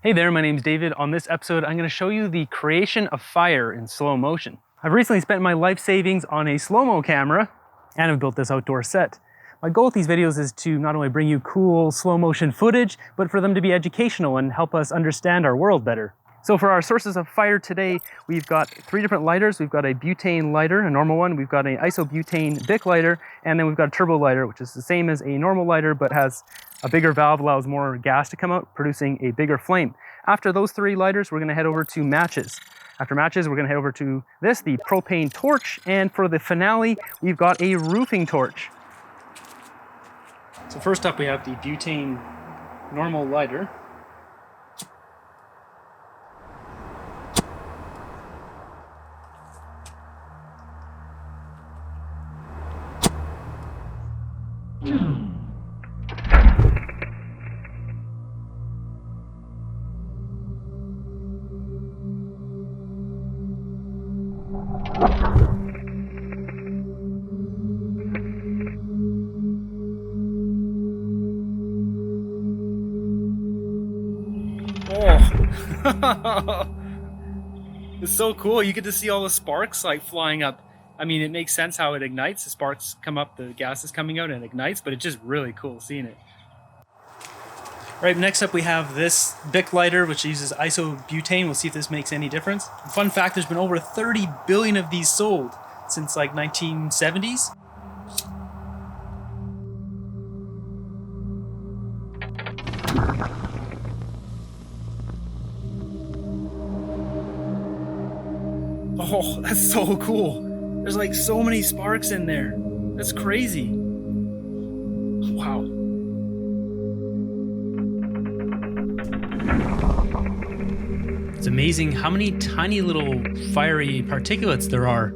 Hey there, my name's David. On this episode, I'm going to show you the creation of fire in slow motion. I've recently spent my life savings on a slow-mo camera, and I've built this outdoor set. My goal with these videos is to not only bring you cool slow motion footage, but for them to be educational and help us understand our world better. So for our sources of fire today, we've got 3 different lighters. We've got a butane lighter, a normal one. We've got an isobutane Bic lighter, and then we've got a turbo lighter, which is the same as a normal lighter, but has a bigger valve, allows more gas to come out, producing a bigger flame. After those 3 lighters, we're gonna head over to matches. After matches, we're gonna head over to this, the propane torch, and for the finale, we've got a roofing torch. So first up, we have the butane normal lighter. Oh, it's so cool. You get to see all the sparks like flying up. I mean, it makes sense how it ignites. The sparks come up, the gas is coming out and it ignites, but it's just really cool seeing it. All right, next up we have this Bic lighter, which uses isobutane. We'll see if this makes any difference. Fun fact, there's been over 30 billion of these sold since like 1970s. Oh, that's so cool. There's like so many sparks in there. That's crazy. Wow. It's amazing how many tiny little fiery particulates there are.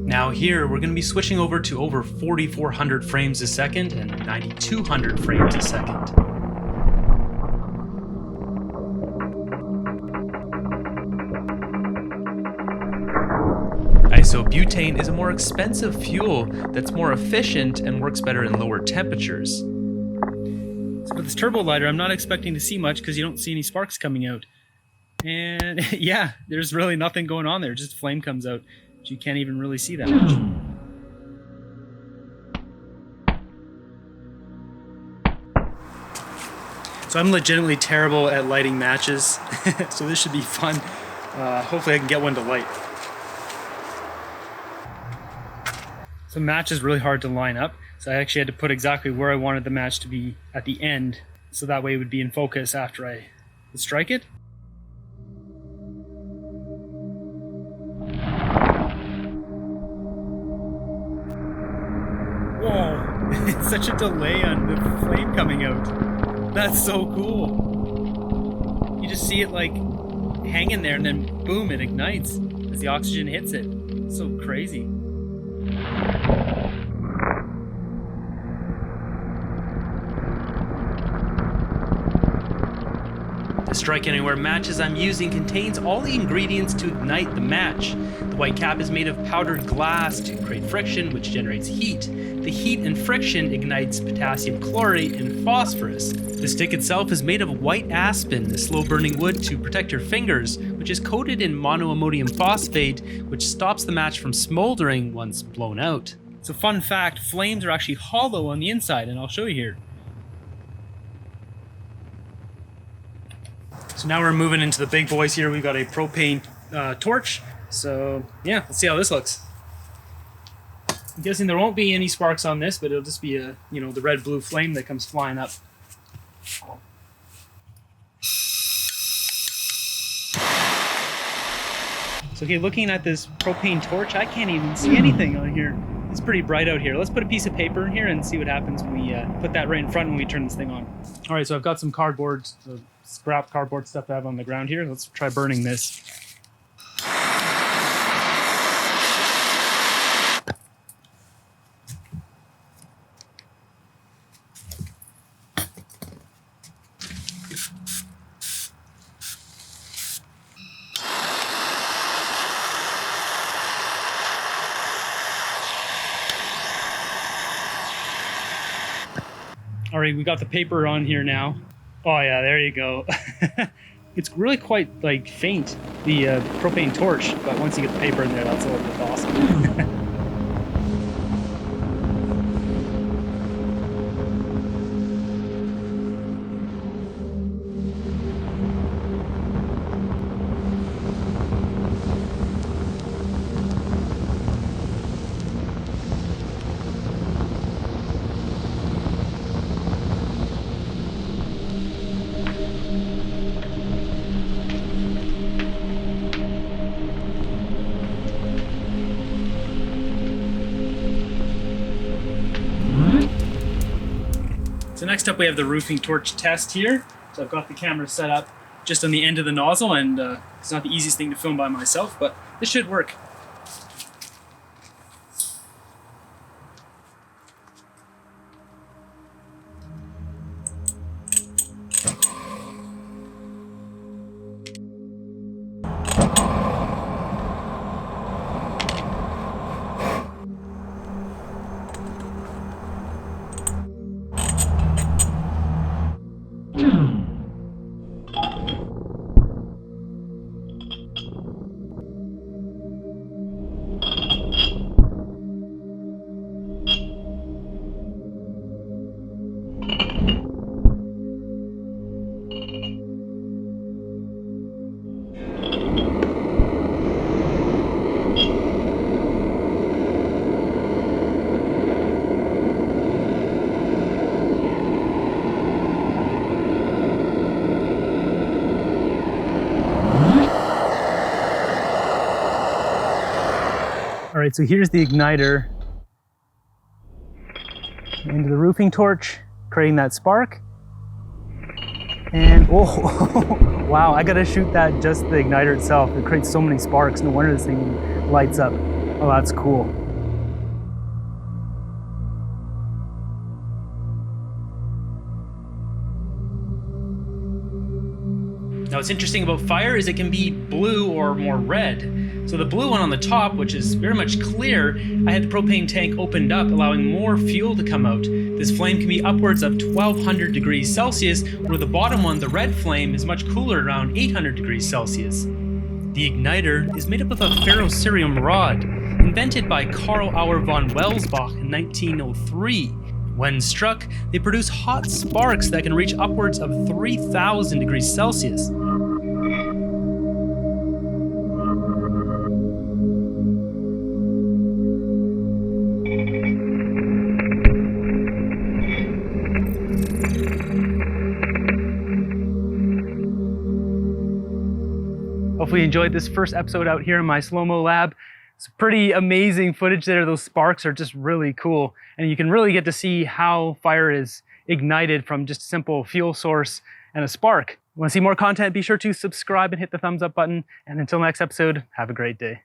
Now here, we're going to be switching over to over 4,400 frames a second and 9,200 frames a second. Isobutane is a more expensive fuel that's more efficient and works better in lower temperatures. So with this turbo lighter, I'm not expecting to see much because you don't see any sparks coming out. And yeah, there's really nothing going on there, just flame comes out. But you can't even really see that much. So I'm legitimately terrible at lighting matches, so this should be fun. Hopefully I can get one to light. So match is really hard to line up, so I actually had to put exactly where I wanted the match to be at the end, so that way it would be in focus after I would strike it. Whoa, it's such a delay on the flame coming out. That's so cool. You just see it like hanging there and then boom, it ignites as the oxygen hits it. It's so crazy. The Strike Anywhere matches I'm using contains all the ingredients to ignite the match. The white cap is made of powdered glass to create friction, which generates heat. The heat and friction ignites potassium chlorate and phosphorus. The stick itself is made of white aspen, a slow-burning wood to protect your fingers, which is coated in monoammonium phosphate, which stops the match from smoldering once blown out. So fun fact, flames are actually hollow on the inside, and I'll show you here. So now we're moving into the big boys here. We've got a propane torch. So yeah, let's see how this looks. I'm guessing there won't be any sparks on this, but it'll just be a, the red-blue flame that comes flying up. So okay, looking at this propane torch, I can't even see anything on here. It's pretty bright out here. Let's put a piece of paper in here and see what happens when we put that right in front when we turn this thing on. All right, so I've got some cardboard, scrap cardboard stuff I have on the ground here. Let's try burning this. All right, we got the paper on here now. Oh yeah, there you go. It's really quite like faint, the propane torch, but once you get the paper in there, that's awesome. So next up we have the roofing torch test here. So I've got the camera set up just on the end of the nozzle, and it's not the easiest thing to film by myself, but this should work. All right, so here's the igniter into the roofing torch, creating that spark. And oh, wow, I gotta shoot that just the igniter itself. It creates so many sparks. No wonder this thing lights up. Oh, that's cool. Now what's interesting about fire is it can be blue or more red. So the blue one on the top, which is very much clear, I had the propane tank opened up, allowing more fuel to come out. This flame can be upwards of 1200 degrees Celsius, where the bottom one, the red flame, is much cooler, around 800 degrees Celsius. The igniter is made up of a ferrocerium rod, invented by Karl Auer von Welsbach in 1903. When struck, they produce hot sparks that can reach upwards of 3000 degrees Celsius. Hopefully you enjoyed this first episode out here in my slow-mo lab. It's pretty amazing footage there. Those sparks are just really cool. And you can really get to see how fire is ignited from just a simple fuel source and a spark. Want to see more content? Be sure to subscribe and hit the thumbs up button. And until next episode, have a great day.